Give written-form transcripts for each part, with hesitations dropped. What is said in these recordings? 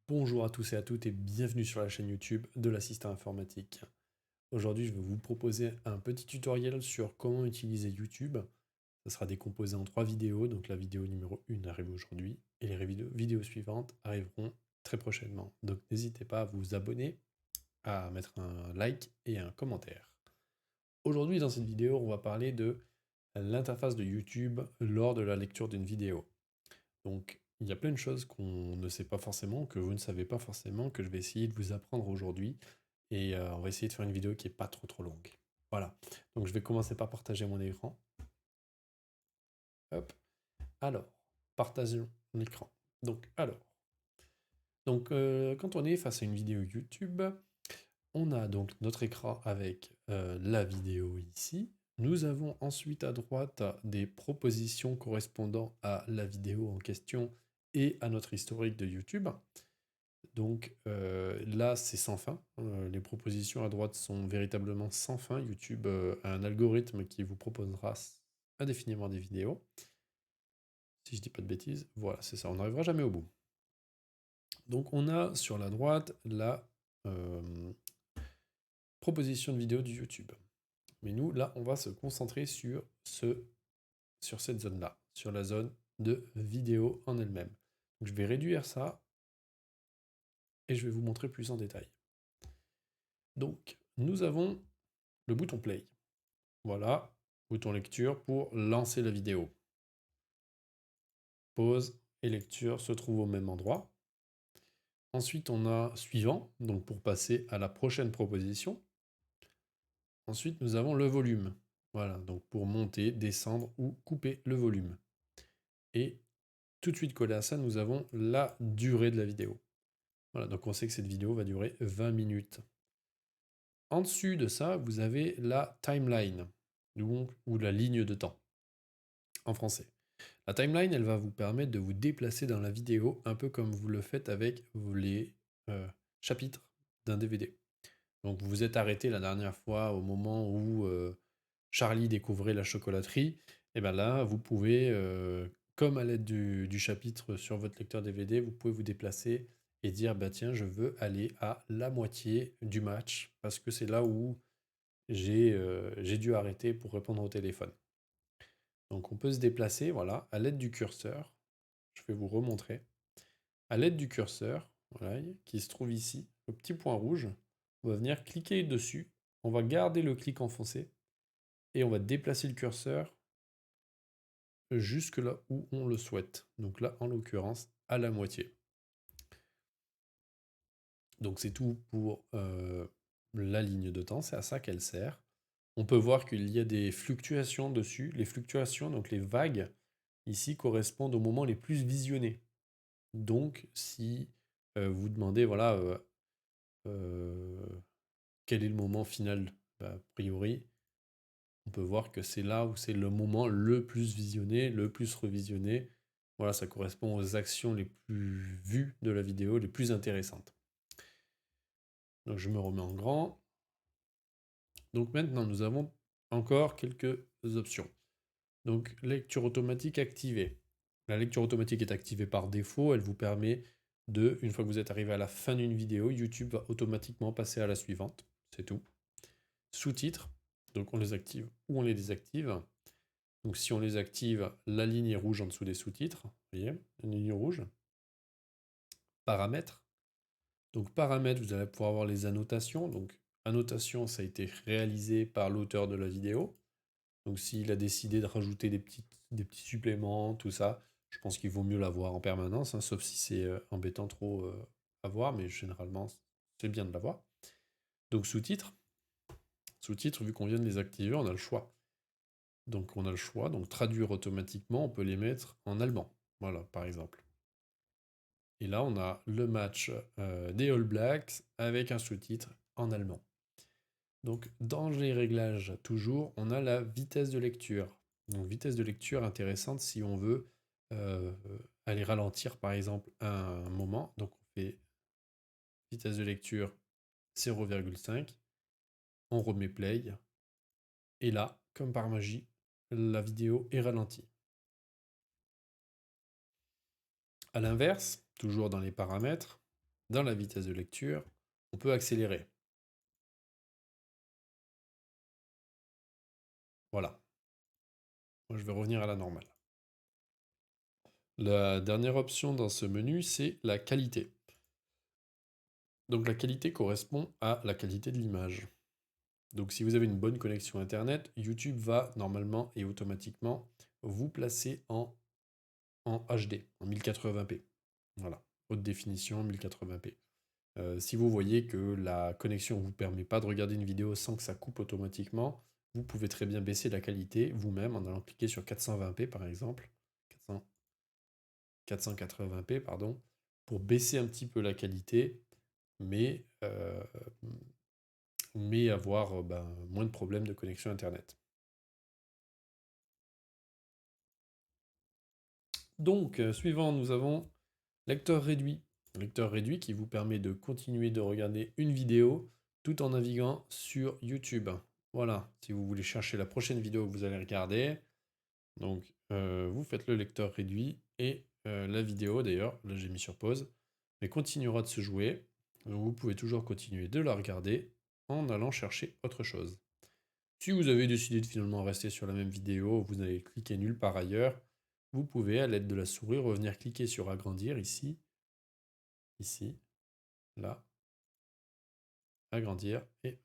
Bonjour à tous et à toutes et bienvenue sur la chaîne YouTube de l'assistant informatique. Aujourd'hui, je vais vous proposer un petit tutoriel sur comment utiliser YouTube. Ça sera décomposé en 3 vidéos, donc la vidéo numéro 1 arrive aujourd'hui et les vidéos suivantes arriveront très prochainement. Donc n'hésitez pas à vous abonner, à mettre un like et un commentaire. Aujourd'hui, dans cette vidéo, on va parler de l'interface de YouTube lors de la lecture d'une vidéo. Donc, il y a plein de choses qu'on ne sait pas forcément, que vous ne savez pas forcément, que je vais essayer de vous apprendre aujourd'hui. Et on va essayer de faire une vidéo qui n'est pas trop longue. Voilà. Donc, je vais commencer par partager mon écran. Hop. Alors, partageons l'écran. Donc, quand on est face à une vidéo YouTube, on a donc notre écran avec la vidéo ici. Nous avons ensuite à droite des propositions correspondant à la vidéo en question et à notre historique de YouTube. Donc là, c'est sans fin. Les propositions à droite sont véritablement sans fin. YouTube a un algorithme qui vous proposera indéfiniment des vidéos. Si je dis pas de bêtises, voilà, c'est ça, on n'arrivera jamais au bout. Donc on a sur la droite la proposition de vidéo du YouTube. Mais nous, là, on va se concentrer sur cette zone-là, sur la zone de vidéo en elle-même. Donc je vais réduire ça et je vais vous montrer plus en détail. Donc, nous avons le bouton play. Voilà, bouton lecture pour lancer la vidéo. Pause et lecture se trouvent au même endroit. Ensuite, on a suivant, donc pour passer à la prochaine proposition. Ensuite, nous avons le volume. Voilà, donc pour monter, descendre ou couper le volume. Et tout de suite collé à ça, nous avons la durée de la vidéo. Voilà, donc on sait que cette vidéo va durer 20 minutes. En dessus de ça, vous avez la timeline, donc, ou la ligne de temps, en français. La timeline, elle va vous permettre de vous déplacer dans la vidéo, un peu comme vous le faites avec les chapitres d'un DVD. Donc vous vous êtes arrêté la dernière fois au moment où Charlie découvrait la chocolaterie, et bien là, vous pouvez, comme à l'aide du chapitre sur votre lecteur DVD, vous pouvez vous déplacer et dire, bah tiens, je veux aller à la moitié du match, parce que c'est là où j'ai dû arrêter pour répondre au téléphone. Donc on peut se déplacer, voilà, à l'aide du curseur. Je vais vous remontrer. À l'aide du curseur, voilà, qui se trouve ici, le petit point rouge, on va venir cliquer dessus. On va garder le clic enfoncé et on va déplacer le curseur jusque là où on le souhaite. Donc là, en l'occurrence, à la moitié. Donc c'est tout pour la ligne de temps, c'est à ça qu'elle sert. On peut voir qu'il y a des fluctuations dessus. Les fluctuations, donc les vagues, ici correspondent aux moments les plus visionnés. Donc si vous demandez, voilà, quel est le moment final, bah, a priori, on peut voir que c'est là où c'est le moment le plus visionné, le plus revisionné. Voilà, ça correspond aux actions les plus vues de la vidéo, les plus intéressantes. Donc je me remets en grand. Donc maintenant, nous avons encore quelques options. Donc lecture automatique activée. La lecture automatique est activée par défaut. Elle vous permet de, une fois que vous êtes arrivé à la fin d'une vidéo, YouTube va automatiquement passer à la suivante. C'est tout. Sous-titres. Donc on les active ou on les désactive. Donc si on les active, la ligne est rouge en dessous des sous-titres. Vous voyez, une ligne rouge. Paramètres. Donc paramètres, vous allez pouvoir avoir les annotations. Donc annotation, ça a été réalisé par l'auteur de la vidéo. Donc s'il a décidé de rajouter des petits suppléments, tout ça, je pense qu'il vaut mieux l'avoir en permanence, hein, sauf si c'est embêtant trop à voir, mais généralement c'est bien de l'avoir. Donc sous-titres. Sous-titres, vu qu'on vient de les activer, on a le choix. Donc on a le choix, donc traduire automatiquement, on peut les mettre en allemand. Voilà, par exemple. Et là, on a le match des All Blacks avec un sous-titre en allemand. Donc dans les réglages, toujours, on a la vitesse de lecture. Donc vitesse de lecture intéressante si on veut aller ralentir par exemple un moment. Donc on fait vitesse de lecture 0,5, on remet play, et là, comme par magie, la vidéo est ralentie. A l'inverse, toujours dans les paramètres, dans la vitesse de lecture, on peut accélérer. Voilà. Moi, je vais revenir à la normale. La dernière option dans ce menu, c'est la qualité. Donc la qualité correspond à la qualité de l'image. Donc si vous avez une bonne connexion Internet, YouTube va normalement et automatiquement vous placer en HD, en 1080p. Voilà, haute définition 1080p. Si vous voyez que la connexion ne vous permet pas de regarder une vidéo sans que ça coupe automatiquement, vous pouvez très bien baisser la qualité vous-même en allant cliquer sur 420p par exemple, 480p pardon, pour baisser un petit peu la qualité, mais, avoir moins de problèmes de connexion Internet. Donc, suivant, nous avons lecteur réduit. Lecteur réduit qui vous permet de continuer de regarder une vidéo tout en naviguant sur YouTube. Voilà, si vous voulez chercher la prochaine vidéo que vous allez regarder, donc vous faites le lecteur réduit et la vidéo d'ailleurs, là j'ai mis sur pause, mais continuera de se jouer. Donc vous pouvez toujours continuer de la regarder en allant chercher autre chose. Si vous avez décidé de finalement rester sur la même vidéo, vous n'allez cliquer nulle part ailleurs, vous pouvez à l'aide de la souris revenir cliquer sur agrandir ici, là, agrandir et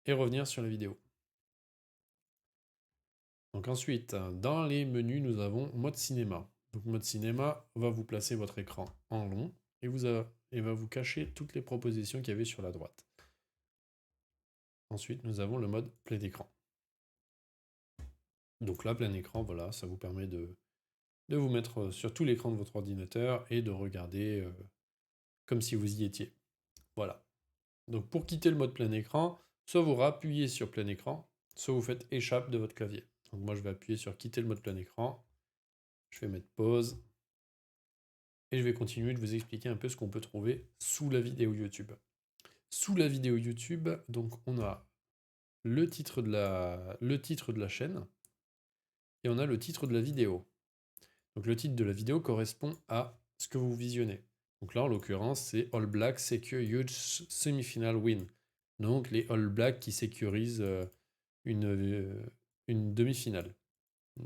revenir sur la vidéo. Donc ensuite, dans les menus, nous avons mode cinéma. Donc mode cinéma va vous placer votre écran en long et va vous cacher toutes les propositions qu'il y avait sur la droite. Ensuite, nous avons le mode plein écran. Donc là, plein écran, voilà, ça vous permet de vous mettre sur tout l'écran de votre ordinateur et de regarder comme si vous y étiez. Voilà. Donc pour quitter le mode plein écran, soit vous rappuyez sur plein écran, soit vous faites échappe de votre clavier. Donc moi je vais appuyer sur quitter le mode plein écran, je vais mettre pause, et je vais continuer de vous expliquer un peu ce qu'on peut trouver sous la vidéo YouTube. Sous la vidéo YouTube, donc on a le titre de la chaîne, et on a le titre de la vidéo. Donc le titre de la vidéo correspond à ce que vous visionnez. Donc là, en l'occurrence, c'est All Blacks Secure Huge Semifinal Win. Donc les All Blacks qui sécurisent une demi-finale.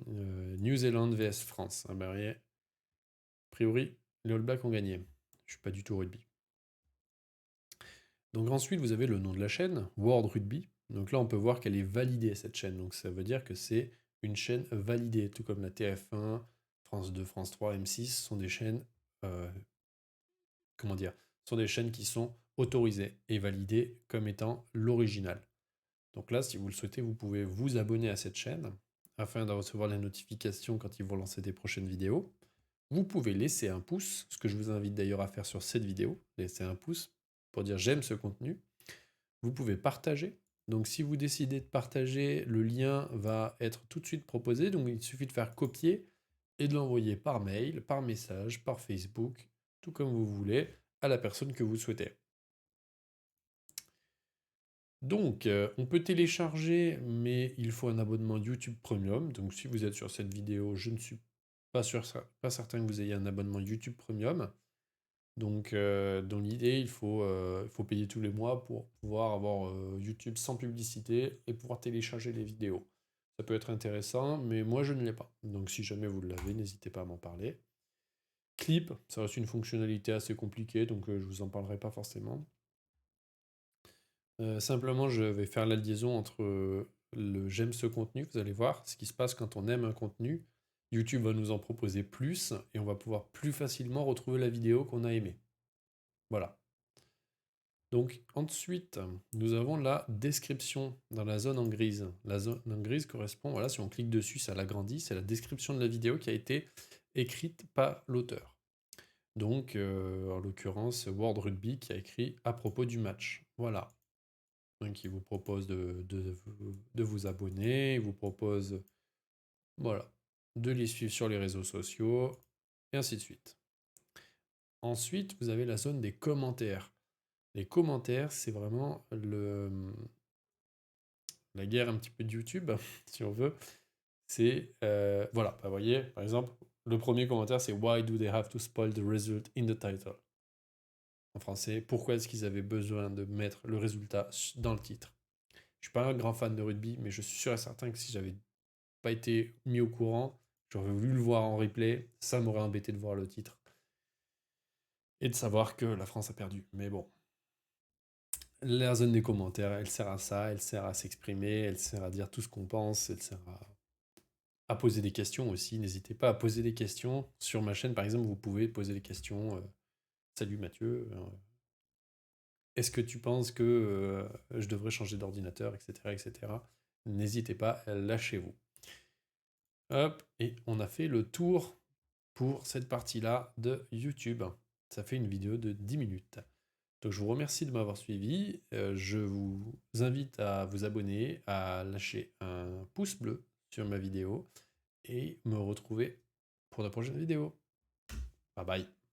New Zealand vs France. Ah ben, a priori, les All Blacks ont gagné. Je suis pas du tout rugby. Donc ensuite, vous avez le nom de la chaîne, World Rugby. Donc là, on peut voir qu'elle est validée, cette chaîne. Donc ça veut dire que c'est une chaîne validée, tout comme la TF1, France 2, France 3, M6 sont des chaînes, sont des chaînes qui sont autorisées et validées comme étant l'original. Donc là, si vous le souhaitez, vous pouvez vous abonner à cette chaîne afin de recevoir les notifications quand ils vont lancer des prochaines vidéos. Vous pouvez laisser un pouce, ce que je vous invite d'ailleurs à faire sur cette vidéo, laisser un pouce pour dire j'aime ce contenu. Vous pouvez partager. Donc si vous décidez de partager, le lien va être tout de suite proposé. Donc il suffit de faire copier et de l'envoyer par mail, par message, par Facebook, tout comme vous voulez, à la personne que vous souhaitez. Donc, on peut télécharger, mais il faut un abonnement YouTube Premium. Donc si vous êtes sur cette vidéo, je ne suis pas certain que vous ayez un abonnement YouTube Premium. Donc, dans l'idée, il faut payer tous les mois pour pouvoir avoir YouTube sans publicité et pouvoir télécharger les vidéos. Ça peut être intéressant, mais moi, je ne l'ai pas. Donc, si jamais vous l'avez, n'hésitez pas à m'en parler. Clip, ça reste une fonctionnalité assez compliquée, donc je vous en parlerai pas forcément. Simplement, je vais faire la liaison entre le j'aime ce contenu, vous allez voir ce qui se passe quand on aime un contenu. YouTube va nous en proposer plus et on va pouvoir plus facilement retrouver la vidéo qu'on a aimée. Voilà. Donc ensuite, nous avons la description dans la zone en grise. La zone en grise correspond, voilà, si on clique dessus, ça l'agrandit, c'est la description de la vidéo qui a été écrite par l'auteur. Donc, en l'occurrence, World Rugby qui a écrit à propos du match. Voilà. Donc, il vous propose de vous abonner, il vous propose, voilà, de les suivre sur les réseaux sociaux, et ainsi de suite. Ensuite, vous avez la zone des commentaires. Les commentaires, c'est vraiment la guerre un petit peu de YouTube, si on veut. C'est, voilà, vous voyez, par exemple, Le premier commentaire, c'est Why do they have to spoil the result in the title? En français, pourquoi est-ce qu'ils avaient besoin de mettre le résultat dans le titre? Je suis pas un grand fan de rugby, mais je suis sûr et certain que si j'avais pas été mis au courant, j'aurais voulu le voir en replay, ça m'aurait embêté de voir le titre. Et de savoir que la France a perdu. Mais bon, la zone des commentaires, elle sert à ça, elle sert à s'exprimer, elle sert à dire tout ce qu'on pense, elle sert à poser des questions aussi. N'hésitez pas à poser des questions. Sur ma chaîne, par exemple, vous pouvez poser des questions. Salut Mathieu, est-ce que tu penses que je devrais changer d'ordinateur, etc., etc. N'hésitez pas, lâchez-vous. Hop, et on a fait le tour pour cette partie-là de YouTube. Ça fait une vidéo de 10 minutes. Donc je vous remercie de m'avoir suivi. Je vous invite à vous abonner, à lâcher un pouce bleu sur ma vidéo et me retrouver pour la prochaine vidéo. Bye bye.